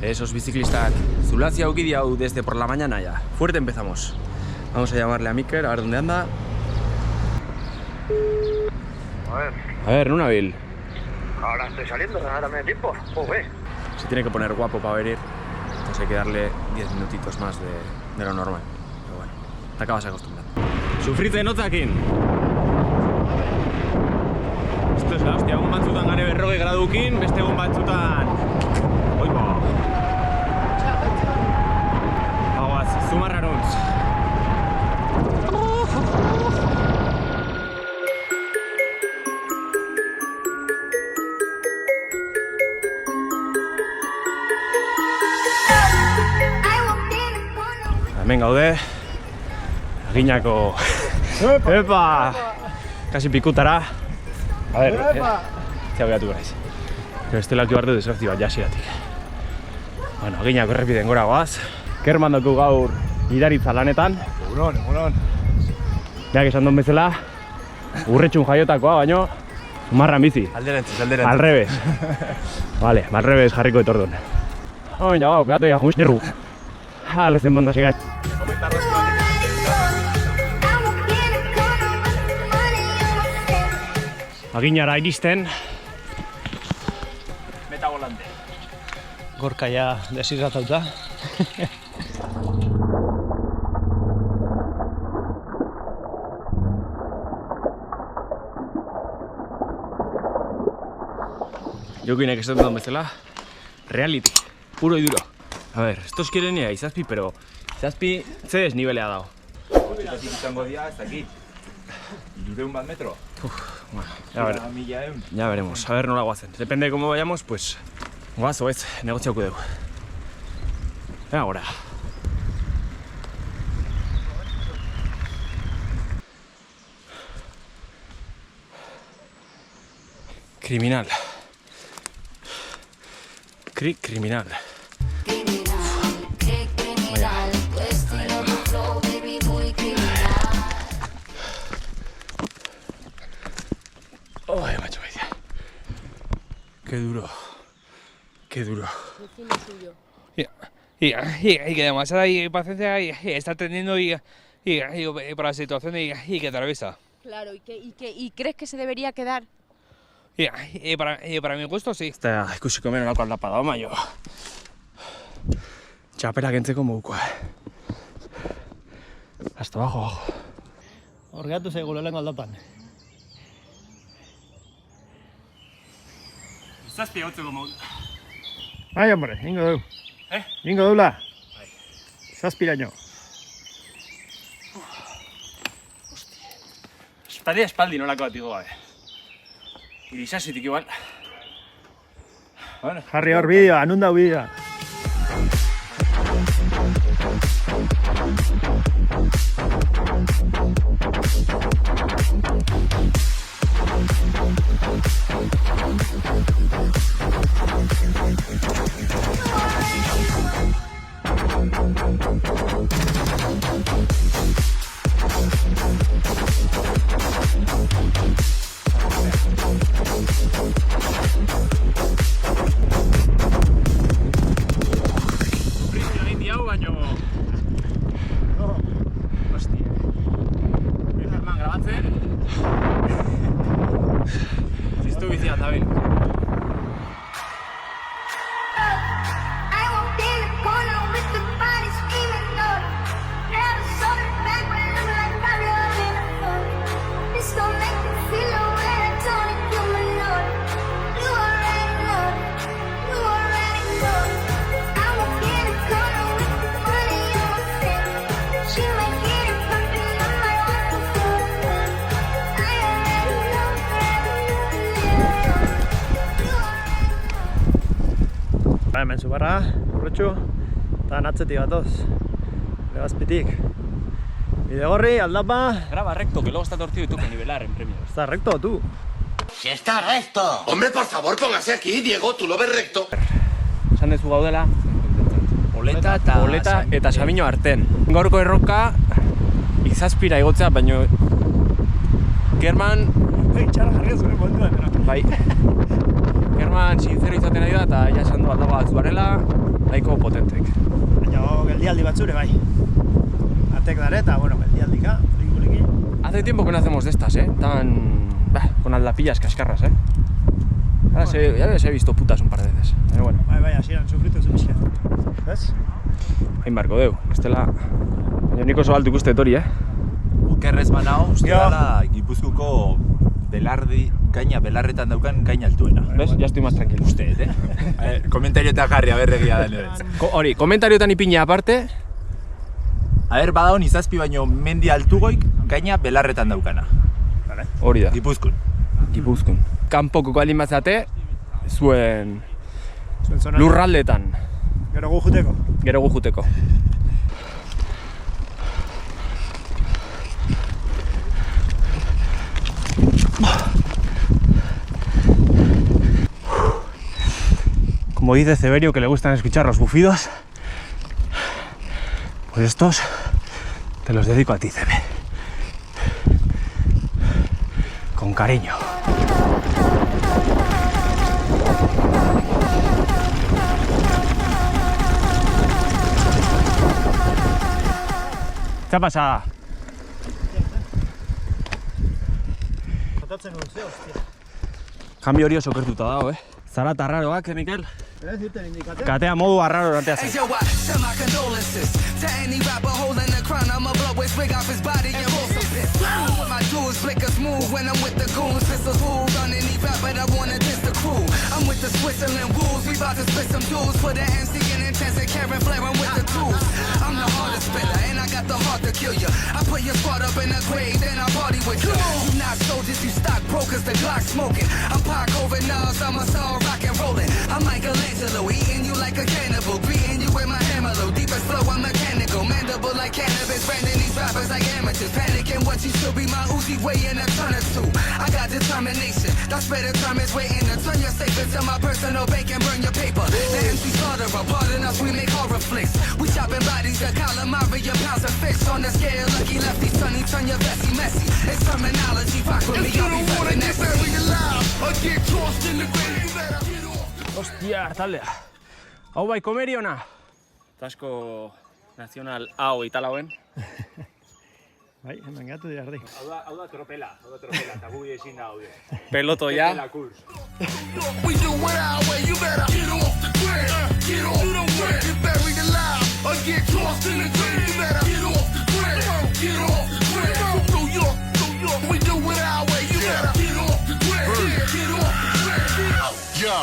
Esos biciclistas. Zulacia Ukidiau desde por la mañana ya. Fuerte empezamos. Vamos a llamarle a Mikel a ver dónde anda. A ver, Nunabil. Ahora estoy saliendo, ahora me da tiempo. Joder. Se tiene que poner guapo para venir. Entonces hay que darle 10 minutitos más de lo normal. Pero bueno, te acabas acostumbrando. Sufrite notzakin. Esto es la hostia, egun batzutan gare 40 gradukin, beste egun batzutan... Oiba! Aguaz, zumarraruntz. Hemen gaude, Aginako... Epa! Kasi pikutara. A ver, zea behatu garaiz. Beste laki barte desgazti bat jasiratik. Bueno, Aginako errepiden gora goaz. Kerman dugu gaur gidaritza lanetan. Egunon. Beak esan duen bezala, urretxun jaiotakoa, baino zumarran bizi. Alderantziz. Al revés. Vale, al revés jarriko etordun. Oin, jagau, gatu ya, junxerru. Lezen bonda segat. Aginara iristen. Meta volante. Gorka ja desirratauta. Jokinek esaten duen bezala, reality, puro y duro. A ver, estos quieren ir a Izazpi, pero Izazpi ze desnivelea dago. Zetatik izango dira, ez dakit. 200 metro. Bueno, ya veremos, a ver nola guazen. Depende de cómo vayamos, pues guaz o ez, negotziauko dugu. Venga, ahora. Criminal. Criminal. Ay, macho, vaya. Qué duro. Qué duro. Y que demasiada paciencia y está teniendo y para la situación y que atraviesa. Claro, ¿y crees que se debería quedar? Y para mi gusto sí. Eta ikusiko hemen olako aldapa da, maio. Txapera kentzeko modukoa, Hasta abajo. Horreatu zaigu lehenko aldapan. Zazpi egotzeko modu. Bai, hombre, ingo du. Ingo dula. Zazpiraino. Espaldi nolako bat igo gabe. Irisazitik igual. Bueno, Jarri hor bideoa, anunda bideoa. Hemen zubarra, urretxu, eta atzetik gatoz, Legazpitik. Bidegorri, aldapa... graba recto, que luego está torcido y tú que nivelar en premios. Está recto, tú. ¡Si está recto! Hombre, por favor, póngase aquí, Diego, tú lo ves recto. Esan dezu gaudela, Oleta eta Sabino arten. Gaurko erroka, Izazpira igotzea, baino... German... Txarra jarria zuen momentuan. Bai. German sincero izaten ari da, eta ja esan du aldaba batzu barela, nahiko potentek. Baina geldialdi batzure bai. Atek dare eta, bueno, geldialdika, poliki. Hace tiempo que no hacemos de estas, con aldapillas cascarras, Ahora ya les he visto putas un par de veces, pero bueno. Bai, hasieran sufritu zuzkia. Ez? Hain barko deu, bestela... Baina nik oso altu ikuste etori, Okerrez manao, uste Ja. dela Gipuzkoako belarretan daukan gaina altuena. ¿Ves? Ya estoy más tranquilo. Uste, Komentarioetan jarri, aberregia da nire. Hori, komentariotan ipina aparte... Badago nizazpi baino mendi altugoik gaina belarretan daukana. Hori da. Gipuzkoan. Gipuzkoan. Kanpoko baldin bazate, zuen Zuen zona. lurraldetan, Gero gu juteko. gero gu juteko. Como dice Severio que le gustan escuchar los bufidos, pues estos te los dedico a ti, Cebe. Con cariño. ¿Qué ha pasado? Jotatzen nuen ze, hostia. Cambio hori oso kertuta dago, Zara tarraroak, Mikel? Ez duten indikatea. Katea modu arraro artea zen. Yo, I send my condolences to any rapper holding the crown. I'ma blow his wig off his body and roll some piss. What my dudes flicker smooth when I'm with the goons. Pistols who underneath rap, but I wanna diss the crew. I'm with the Switzerland wolves. We bout to split some dudes for the MC and intense and Karen flaring with the tools. I'm the hardest spitter and I got the heart to kill you. I put your spot up in the grave, then I party with you. You not soldiers, you stockbrokers, the Glock smoking. I'm Pac over Nas, I'm a star rock and rolling. I'm Michelangelo, eating you like a cannibal, greeting you with my hammer low. Deepest flow, I'm mechanical, mandible like cannabis, branding these rappers like amateurs. Panicking what you should be, my Uzi weighing a ton or two. I got determination, that's better time is waiting to turn your safe into my personal bank and burn your paper. The MC slaughterer, pardon us, we make horror flicks. We chopping bodies, the calamari, your pounds of fish. On the scale, lucky lefty, sunny, turn your Bessie messy. It's terminology, rock with me, I'll be very nasty. Hostia, taldea. Hau bai komeriona. Tasko nazional hau italauen. Bai, hemen gatu diardi. Hau da tropela, eta gu ezin da haude. Peloto ya. We do it our way, you better get off the ground. Get off the ground. Get buried alive or get tossed in the grave. You better get off the ground. Get off the ground. New York, we do it our way. You better get off the ground. Get off the ground. Yo,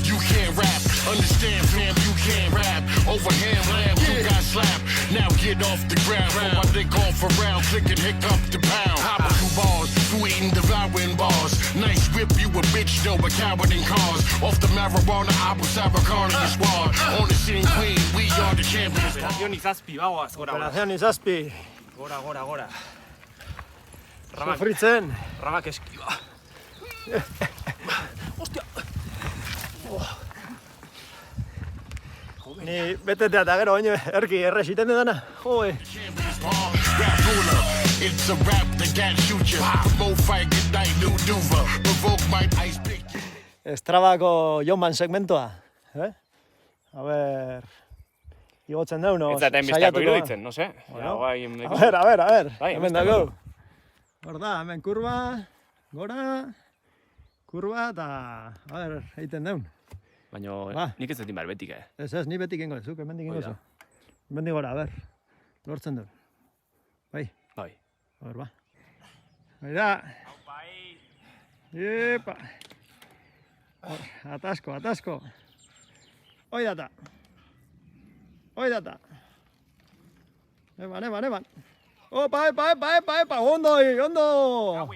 you can't rap. Understand, fam, you can't rap. Over him, lamb, you got slapped. Now get off the ground. Throw my dick off around, click and hiccup the pound. Hop a few balls, you eating devouring bars. Nice whip, you a bitch, though, a coward in cars. Off the marijuana, I was Carnegie squad. On the scene, queen, we are the champions. Operación Izazpi, bagoaz, gora, gora. Operación Izazpi. Gora, gora, gora. Sufritzen. Rabak eskiba. Hostia. Ni betetea eta gero baino erki erresiten dena. Joe. Rap ruler, it's a rap that got future. Promote fight, good night, new duva. Provoke my ice pick. Estrabako Jonban segmentoa. A ber... Igotzen deuno, Ez da eta enbiztako iruditzen, no se? Bueno. A ver. Bai, Hemen enbiztako. dago. Hor da, hemen kurba, gora, kurba eta... A ber, egiten deun. Baina Ba. nik ez zetin behar betik, Ez, ni betik ingo, zuk hemendik ingo Hoi da. zu. Hemendik gora, a ber. Lortzen duen. Bai, Bai. a ber, ba. Bai da. Iepa. Hor, atasko. Hoi data. Eban. Opa, epa. Ondo. Ondo.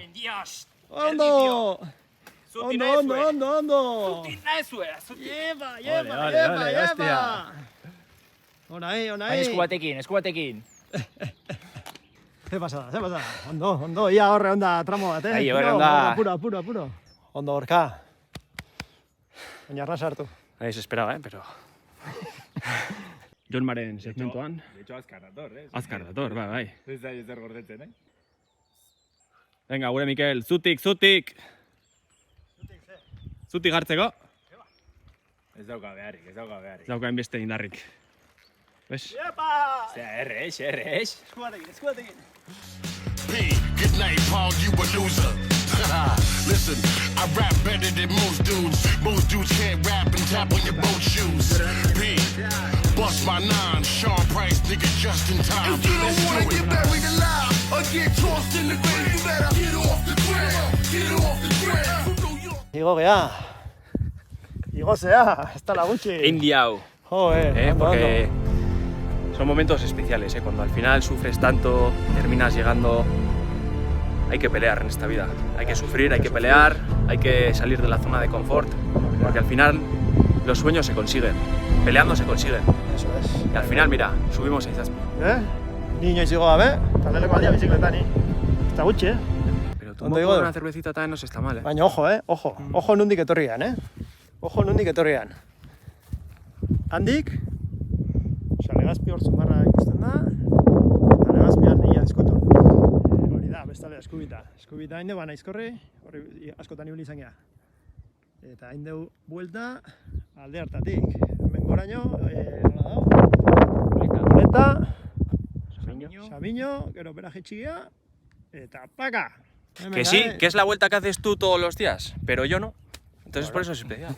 Iepa. Onai. Eskubatekin. Ze pasada. Ondo. Ia horre onda tramo bat, Ai, horre onda. Apuro. Ondo horka. Baina arras hartu. Nadie se esperaba, pero... Jon Maren segmentuan. De hecho, azkar dator, Azkar dator, bai. Ez da ezer gordetzen, Venga, gure Mikel, zutik! Zutik hartzeko. Ez dauka beharrik, ez dauka beharrik. Ez daukain beste indarrik. Bez? Epa! Errex. Eskuatekin. P, good night, Paul, you a loser. Listen, I rap better than most dudes. Most dudes can't rap and tap on your boat shoes. P, bust my nine, Sean Price, nigga, just in time. If you don't wanna get buried alive or get tossed in the grave, you better get off the ground. Get off the ground. From New York. Igo gea. Igo zea, ez da lagutxi. Indiao. Porque son momentos especiales, cuando al final sufres tanto, terminas llegando. Hay que pelear en esta vida, hay que sufrir, hay que pelear, hay que salir de la zona de confort, porque al final los sueños se consiguen, peleando se consiguen. Eso es. Y al final, mira, subimos a Izazpi. Niño izigo gabe, taldeleko aldia bizikletani. Ez da gutxi, Pero tú Ondo con digo. una cervecita también no se está mal, Baina ojo, ojo. Ojo nondik etorrian, Ojo nondik etorrian. Handik, Legazpi hor zumarra ikusten da, eta Legazpian nila eskutun. Hori da, bestalea eskubita. Eskubita hain deu aizkorri, hori askotan ibili izan geha. Eta hain deu buelta alde hartatik. Hemen goraino, nola da? Oleta, Sabiño, gero bera jetxigea, eta paka! Que sí, que es la vuelta que haces tú todos los días, pero yo no. Entonces por eso es especial.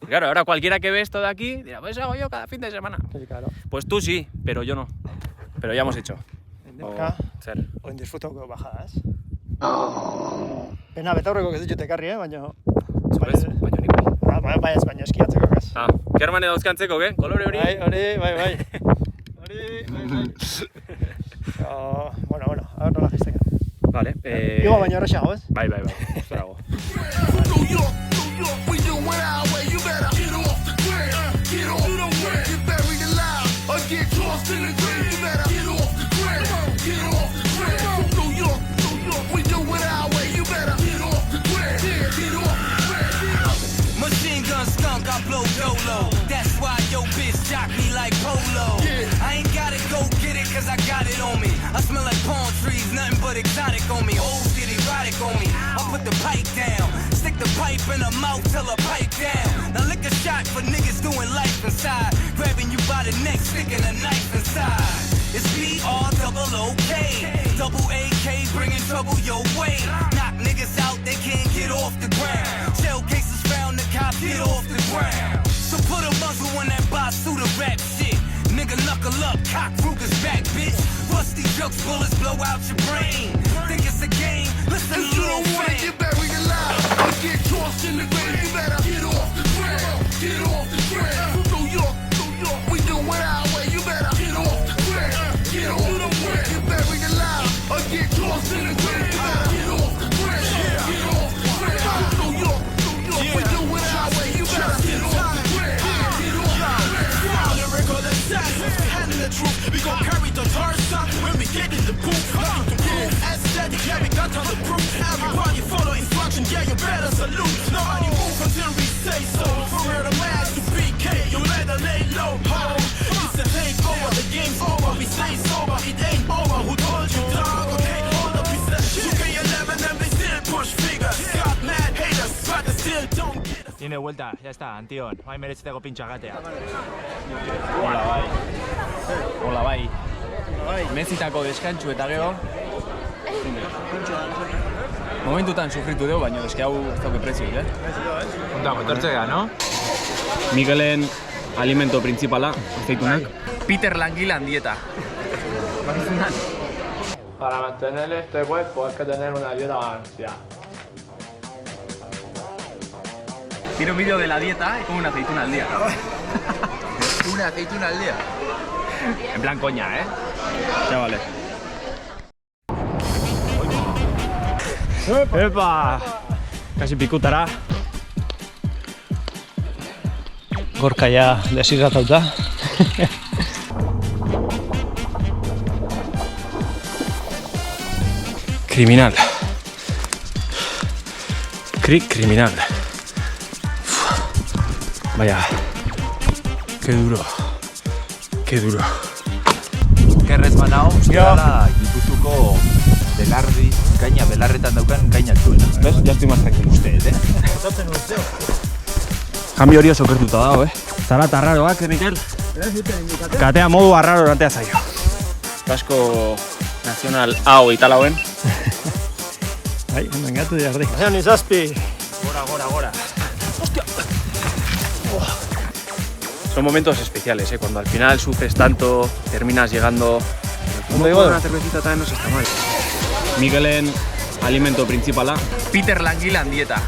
Claro, ahora cualquiera que ve esto de aquí dirá, pues hago yo cada fin de semana. Sí, claro. Pues tú sí, pero yo no. Pero ya hemos hecho. Endepka, Zer. oin disfrutauko bajadas. Pena betaurreko ez ditut ekarri, baina... Zurez, baina nik. Bai ez, baina eskiatzeko gaz. Kermane dauzkantzeko, ke? Kolore hori? Bai. Bueno, a ver nola jisteka. Vale. Igo baina horrexago, ez? Bai. Zorago. From New York, we doing our way. You better get off the ground. Get off the ground. Get buried alive or get tossed in the grave. You better get off the ground. Get off the ground. From New York, we doing our way. You better get off the ground. Get off the ground. Machine gun skunk, I blow dolo. That's why yo bitch jock me like polo. I ain't gotta go get it cause I got it on me. I smell like palm trees, nothing but exotic on me. Old shit erotic on me. I put the pipe down. Stick the pipe in her mouth till her pipe down. Now lick a shot for niggas doing life inside. Grabbing you by the neck, sticking a knife inside. It's B-R-double-O-K. Double AK bringing trouble your way. Knock niggas out, they can't get off the ground. Shell cases found, the cops get off the ground. So put a muzzle on that Basuda rap shit. Nigga knuckle up, cock Ruger's back, bitch. Rusty jokes, bullets blow out your brain. Think it's a game? Listen, if you don't wanna get buried alive or get tossed in the grave, you better get off the ground. Get off the ground. From New York, we doing our way. You better get off the ground. Get off the ground. Get buried alive or get tossed in the grave, you better get off the ground. Get off the ground. From New York, we doing our way. You better get off the ground. Get off the ground. Lyrical assassins, handle the truth. We gon' carry the torch up when we get in the booth. Nothing to prove. Aesthetic, yeah, we got all the proof. Everybody follow instruction, yeah, you better salute. Nobody move until we say so. From where the mass to BK, you better lay low, ho. It's a takeover, the game's over. We stay sober, it ain't over. Who told you, dog? Okay, hold up, we said 2K11 and they still push figures. Got mad haters, but they still don't get us. Tiene vuelta, ya está, Antion. Bai meretziteko pintxagatea. Hola bai. Mezitako deskantxu eta gero. Momentutan sufritu dugu, baina eski hau ez dauke prezioik, Kontako, etortzea, no? Miguelen alimento principala, aceitunak. Peter Langilan dieta. Para mantener este cuerpo hay que tener una dieta balanceada. Tiene un vídeo de la dieta y como una aceituna al día. Una aceituna al día. En plan coña, Ya vale. Epa! Kasi pikutara. Gorka ja deshidratauta. Criminal. Criminal. Vaya. Qué duro. Qué duro. Kerrez banao, dela Gipuzkoako belarri, gaina belarretan daukan gaina altuena. ¿Ves? Ya estoy más tranquilo. Usted, Otatzen urteo. Kambio hori oso kertuta dago, Zara tarraroak, Mikel? Katea modu arraro natea zaio. Kasko nazional hau italauen. Bai, mengatu dira ardi. Ean izazpi. Gora. ¡Hostia! Son momentos especiales, cuando al final sufres tanto, terminas llegando. Ondo digo, una cervecita también no se está mal. Mikelen alimento principala. Peter Langilan dieta.